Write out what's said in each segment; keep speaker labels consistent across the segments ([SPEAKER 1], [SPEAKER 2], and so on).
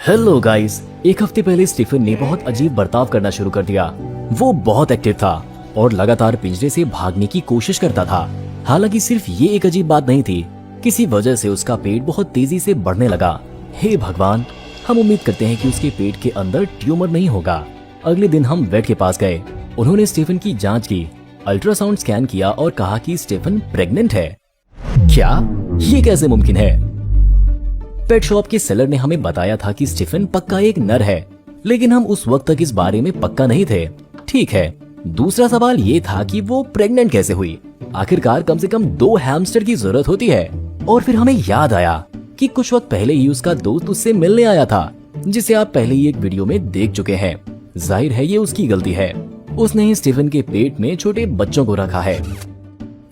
[SPEAKER 1] Hello guys. एक हफ्ते पहले स्टीफन ने बहुत अजीब बर्ताव करना शुरू कर दिया। वो बहुत एक्टिव था और लगातार पिंजरे से भागने की कोशिश करता था। हालांकि सिर्फ ये एक अजीब बात नहीं थी, किसी वजह से उसका पेट बहुत तेजी से बढ़ने लगा। हे भगवान, हम उम्मीद करते हैं कि उसके पेट के अंदर ट्यूमर नहीं होगा। अगले दिन हम वेट के पास गए। उन्होंने स्टीफन की जांच की, अल्ट्रासाउंड स्कैन किया और कहा कि स्टीफन प्रेग्नेंट है। क्या ये कैसे मुमकिन है? पेट शॉप के सेलर ने हमें बताया था कि स्टीफन पक्का एक नर है, लेकिन हम उस वक्त तक इस बारे में पक्का नहीं थे। ठीक है, दूसरा सवाल ये था कि वो प्रेग्नेंट कैसे हुई। आखिरकार कम से कम 2 हैमस्टर की जरूरत होती है। और फिर हमें याद आया कि कुछ वक्त पहले ही उसका दोस्त उससे मिलने आया था, जिसे आप पहले ही एक वीडियो में देख चुके हैं। जाहिर है ये उसकी गलती है, उसने ही स्टीफन के पेट में छोटे बच्चों को रखा है।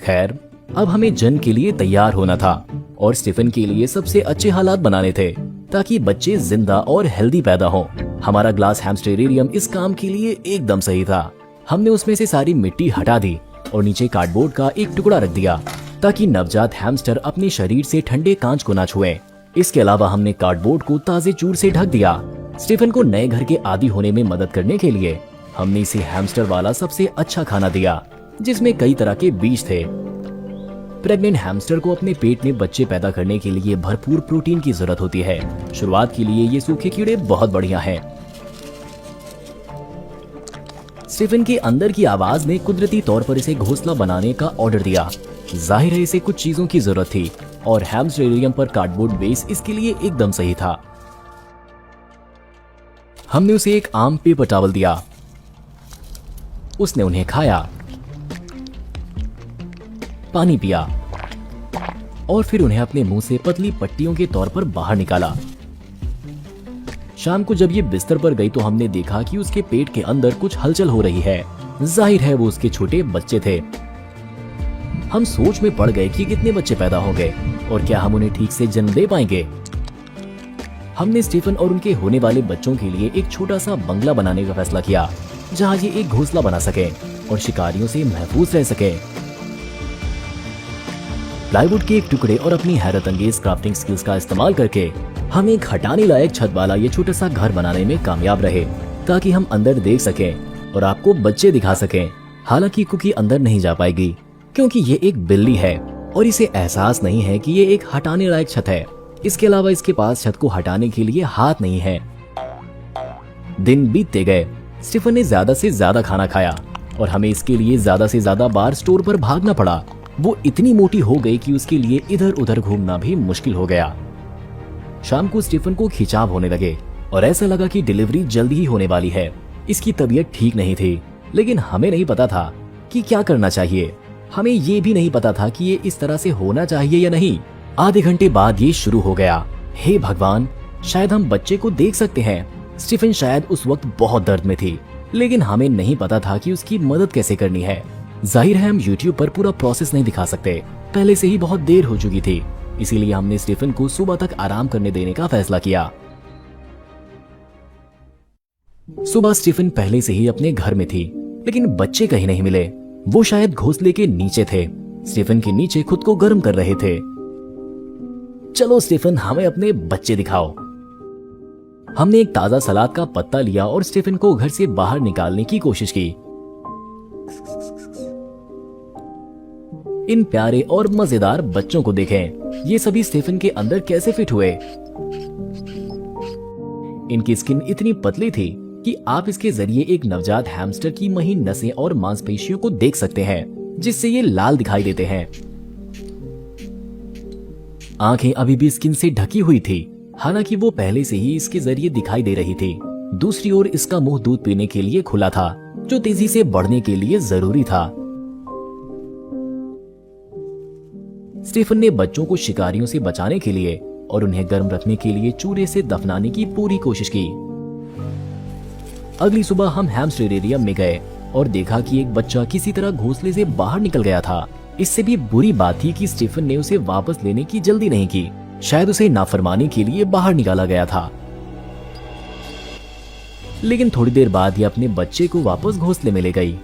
[SPEAKER 1] खैर, अब हमें जन्म के लिए तैयार होना था और स्टीफन के लिए सबसे अच्छे हालात बनाने थे ताकि बच्चे जिंदा और हेल्दी पैदा हों। हमारा ग्लास हैमस्टेरियम इस काम के लिए एकदम सही था। हमने उसमें से सारी मिट्टी हटा दी और नीचे कार्डबोर्ड का एक टुकड़ा रख दिया ताकि नवजात हैमस्टर अपने शरीर से ठंडे कांच को न छुएं। इसके अलावा हमने कार्डबोर्ड को ताजे चूर से ढक दिया। स्टीफन को नए घर के आदी होने में मदद करने के लिए हमने इसे हैमस्टर वाला सबसे अच्छा खाना दिया, जिसमें कई तरह के बीज थे। प्रेग्नेंट हैमस्टर को अपने पेट में बच्चे पैदा करने के लिए भरपूर प्रोटीन की जरूरत होती है। शुरुआत के लिए ये सूखे कीड़े बहुत बढ़िया हैं। स्टीफन के अंदर की आवाज ने कुदरती तौर पर इसे घोंसला बनाने का ऑर्डर दिया। जाहिर है इसे कुछ चीजों की जरूरत थी और हैमस्टेरियम पर कार्डबोर्ड बेस इसके लिए एकदम सही था। हमने उसे एक आम पेपर टॉवल दिया। उसने उन्हें खाया, पानी पिया और फिर उन्हें अपने मुंह से पतली पट्टियों के तौर पर बाहर निकाला। शाम को जब ये बिस्तर पर गई तो हमने देखा कि उसके पेट के अंदर कुछ हलचल हो रही है। जाहिर है वो उसके छोटे बच्चे थे। हम सोच में पड़ गए कि कितने बच्चे पैदा हो गए और क्या हम उन्हें ठीक से जन्म दे पाएंगे। हमने स्टीफन और उनके होने वाले बच्चों के लिए एक छोटा सा बंगला बनाने का फैसला किया, जहां ये एक घोंसला बना सके और शिकारियों से महफूज रह सके। प्लाईवुड के एक टुकड़े और अपनी हैरत अंगेज क्राफ्टिंग स्किल्स का इस्तेमाल करके हम एक हटाने लायक छत वाला ये छोटा सा घर बनाने में कामयाब रहे, ताकि हम अंदर देख सकें और आपको बच्चे दिखा सकें। हालांकि कुकी अंदर नहीं जा पाएगी क्योंकि ये एक बिल्ली है और इसे एहसास नहीं है कि ये एक हटाने लायक छत है। इसके अलावा इसके पास छत को हटाने के लिए हाथ नहीं है। दिन बीतते गए। स्टीफन ने ज्यादा से ज्यादा खाना खाया और हमें इसके लिए ज्यादा से ज्यादा बार स्टोर पर भागना पड़ा। वो इतनी मोटी हो गई कि उसके लिए इधर उधर घूमना भी मुश्किल हो गया। शाम को स्टीफन को खिंचाव होने लगे और ऐसा लगा कि डिलीवरी जल्दी ही होने वाली है। इसकी तबीयत ठीक नहीं थी, लेकिन हमें नहीं पता था कि क्या करना चाहिए। हमें ये भी नहीं पता था कि ये इस तरह से होना चाहिए या नहीं। आधे घंटे बाद ये शुरू हो गया। हे भगवान, शायद हम बच्चे को देख सकते हैं। स्टीफन शायद उस वक्त बहुत दर्द में थी, लेकिन हमें नहीं पता था कि उसकी मदद कैसे करनी है। जाहिर है हम YouTube पर पूरा प्रोसेस नहीं दिखा सकते, पहले से ही बहुत देर हो चुकी थी। इसीलिए हमने स्टीफन को सुबह तक आराम करने देने का फैसला किया। सुबह स्टीफन पहले से ही अपने घर में थी, लेकिन बच्चे कहीं नहीं मिले। वो शायद घोंसले के नीचे थे, स्टीफन के नीचे खुद को गर्म कर रहे थे। चलो स्टीफन, हमें अपने बच्चे दिखाओ। हमने एक ताजा सलाद का पत्ता लिया और स्टीफन को घर से बाहर निकालने की कोशिश की। इन प्यारे और मजेदार बच्चों को देखें। ये सभी स्टीफन के अंदर कैसे फिट हुए। इनकी स्किन इतनी पतली थी कि आप इसके जरिए एक नवजात हैमस्टर की महीन नसें और मांसपेशियों को देख सकते हैं, जिससे ये लाल दिखाई देते हैं। आंखें अभी भी स्किन से ढकी हुई थी, हालांकि वो पहले से ही इसके जरिए दिखाई दे रही थी। दूसरी ओर इसका मुंह दूध पीने के लिए खुला था, जो तेजी से बढ़ने के लिए जरूरी था। स्टीफन ने बच्चों को शिकारियों से बचाने के लिए और उन्हें गर्म रखने के लिए चूल्हे से दफनाने की पूरी कोशिश की। अगली सुबह हम हैमस्टेरियम में गए और देखा कि एक बच्चा किसी तरह घोंसले से बाहर निकल गया था। इससे भी बुरी बात थी कि स्टीफन ने उसे वापस लेने की जल्दी नहीं की। शायद उसे नाफरमानी के लिए बाहर निकाला गया था। लेकिन थोड़ी देर बाद ये अपने बच्चे को वापस घोंसले में ले गई।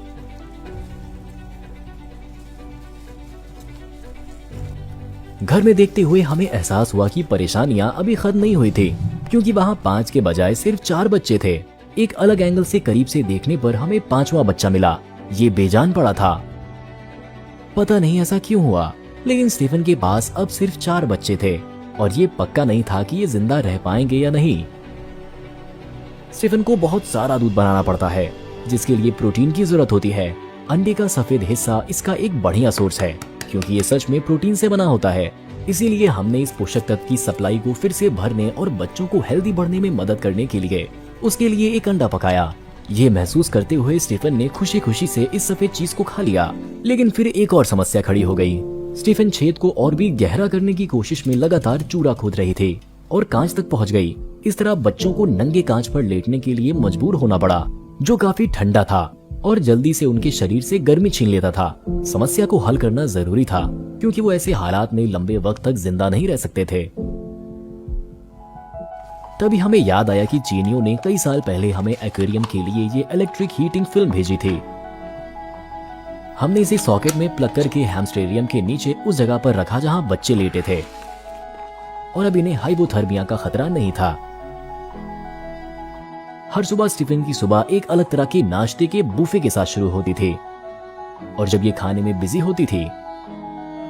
[SPEAKER 1] घर में देखते हुए हमें एहसास हुआ कि परेशानियां अभी खत्म नहीं हुई थी, क्योंकि वहाँ 5 के बजाय सिर्फ 4 बच्चे थे। एक अलग एंगल से करीब से देखने पर हमें 5वां बच्चा मिला। ये बेजान पड़ा था। पता नहीं ऐसा क्यों हुआ, लेकिन स्टीफन के पास अब सिर्फ 4 बच्चे थे और ये पक्का नहीं था कि ये जिंदा रह पाएंगे या नहीं। स्टीफन को बहुत सारा दूध बनाना पड़ता है, जिसके लिए प्रोटीन की जरूरत होती है। अंडे का सफेद हिस्सा इसका एक बढ़िया सोर्स है, क्योंकि ये सच में प्रोटीन से बना होता है। इसीलिए हमने इस पोषक तत्व की सप्लाई को फिर से भरने और बच्चों को हेल्दी बढ़ने में मदद करने के लिए उसके लिए एक अंडा पकाया। ये महसूस करते हुए स्टीफन ने खुशी खुशी से इस सफेद चीज को खा लिया। लेकिन फिर एक और समस्या खड़ी हो गई। स्टीफन छेद को और भी गहरा करने की कोशिश में लगातार चूरा खोद रही थी और कांच तक पहुंच गई। इस तरह बच्चों को नंगे कांच पर लेटने के लिए मजबूर होना पड़ा, जो काफी ठंडा था और जल्दी से उनके शरीर से गर्मी छीन लेता था। समस्या को हल करना जरूरी था, क्योंकि वो ऐसे हालात में लंबे वक्त तक जिंदा नहीं रह सकते थे। तभी हमें याद आया कि चीनियों ने कई साल पहले हमें एक्वेरियम के लिए ये इलेक्ट्रिक हीटिंग फिल्म भेजी थी। हमने इसे सॉकेट में प्लग करके हैमस्टेरियम के नीचे उस जगह पर रखा जहां बच्चे लेटे थे और अब इन्हें हाइपोथर्मिया का खतरा नहीं था। हर सुबह स्टीफन की सुबह एक अलग तरह के नाश्ते के बुफे के साथ शुरू होती थी और जब ये खाने में बिजी होती थी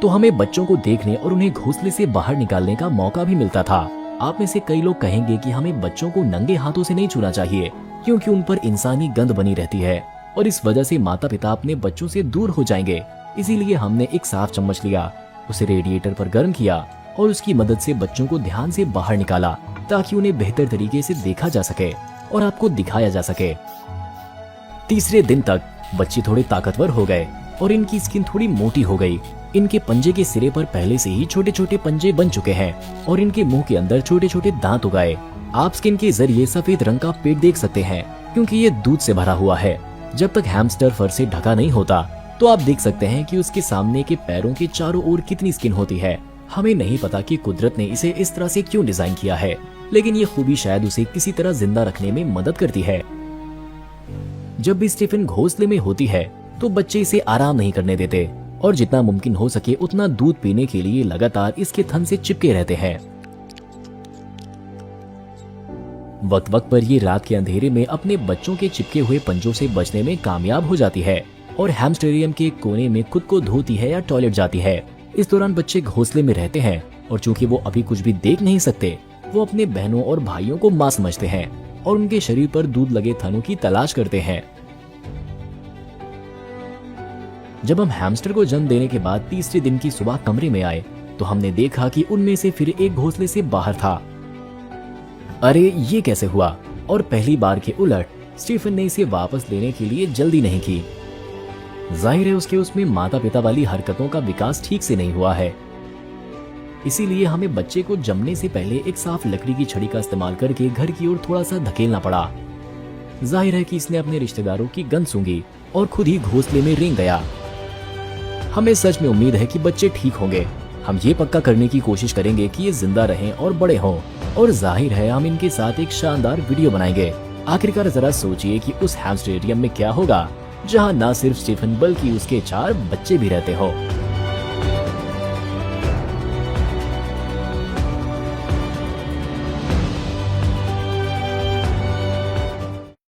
[SPEAKER 1] तो हमें बच्चों को देखने और उन्हें घोंसले से बाहर निकालने का मौका भी मिलता था। आप में से कई लोग कहेंगे कि हमें बच्चों को नंगे हाथों से नहीं छूना चाहिए, क्योंकि उन पर इंसानी गंध बनी रहती है और इस वजह से माता पिता अपने बच्चों से दूर हो जाएंगे। इसीलिए हमने एक साफ चम्मच लिया, उसे रेडिएटर पर गर्म किया और उसकी मदद से बच्चों को ध्यान से बाहर निकाला, ताकि उन्हें बेहतर तरीके से देखा जा सके और आपको दिखाया जा सके। तीसरे दिन तक बच्चे थोड़े ताकतवर हो गए और इनकी स्किन थोड़ी मोटी हो गई। इनके पंजे के सिरे पर पहले से ही छोटे छोटे पंजे बन चुके हैं और इनके मुंह के अंदर छोटे छोटे दांत उगाए। आप स्किन के जरिए सफेद रंग का पेट देख सकते हैं, क्योंकि ये दूध से भरा हुआ है। जब तक हैमस्टर फर से ढका नहीं होता तो आप देख सकते हैं कि उसके सामने के पैरों के चारों ओर कितनी स्किन होती है। हमें नहीं पता कि कुदरत ने इसे इस तरह से क्यों डिजाइन किया है, लेकिन ये खूबी शायद उसे किसी तरह जिंदा रखने में मदद करती है। जब भी स्टीफन घोंसले में होती है तो बच्चे इसे आराम नहीं करने देते और जितना मुमकिन हो सके उतना दूध पीने के लिए लगातार इसके थन से चिपके रहते हैं। वक्त वक्त पर ये रात के अंधेरे में अपने बच्चों के चिपके हुए पंजों से बचने में कामयाब हो जाती है और हैमस्टेरियम के कोने में खुद को धोती है या टॉयलेट जाती है। इस दौरान बच्चे घोंसले में रहते हैं और चूंकि वो अभी कुछ भी देख नहीं सकते, वो अपने बहनों और भाइयों को मां समझते हैं और उनके शरीर पर दूध लगे थनों की तलाश करते हैं। जब हम हैमस्टर को जन्म देने के बाद तीसरे दिन की सुबह कमरे में आए तो हमने देखा कि उनमें से फिर एक घोंसले से बाहर था। अरे ये कैसे हुआ? और पहली बार के उलट स्टीफन ने इसे वापस लेने के लिए जल्दी नहीं की। जाहिर है उसके उसमें माता पिता वाली हरकतों का विकास ठीक से नहीं हुआ है। इसीलिए हमें बच्चे को जमने से पहले एक साफ लकड़ी की छड़ी का इस्तेमाल करके घर की ओर थोड़ा सा धकेलना पड़ा। जाहिर है कि इसने अपने रिश्तेदारों की गंध सूंघी और खुद ही घोंसले में रेंग गया। हमें सच में उम्मीद है कि बच्चे ठीक होंगे। हम ये पक्का करने की कोशिश करेंगे कि ये जिंदा रहें और बड़े हों, और जाहिर है हम इनके साथ एक शानदार वीडियो बनाएंगे। आखिरकार जरा सोचिए कि उस हैमस्टेरियम में क्या होगा जहां ना सिर्फ स्टीफन बल्कि उसके 4 बच्चे भी रहते हो।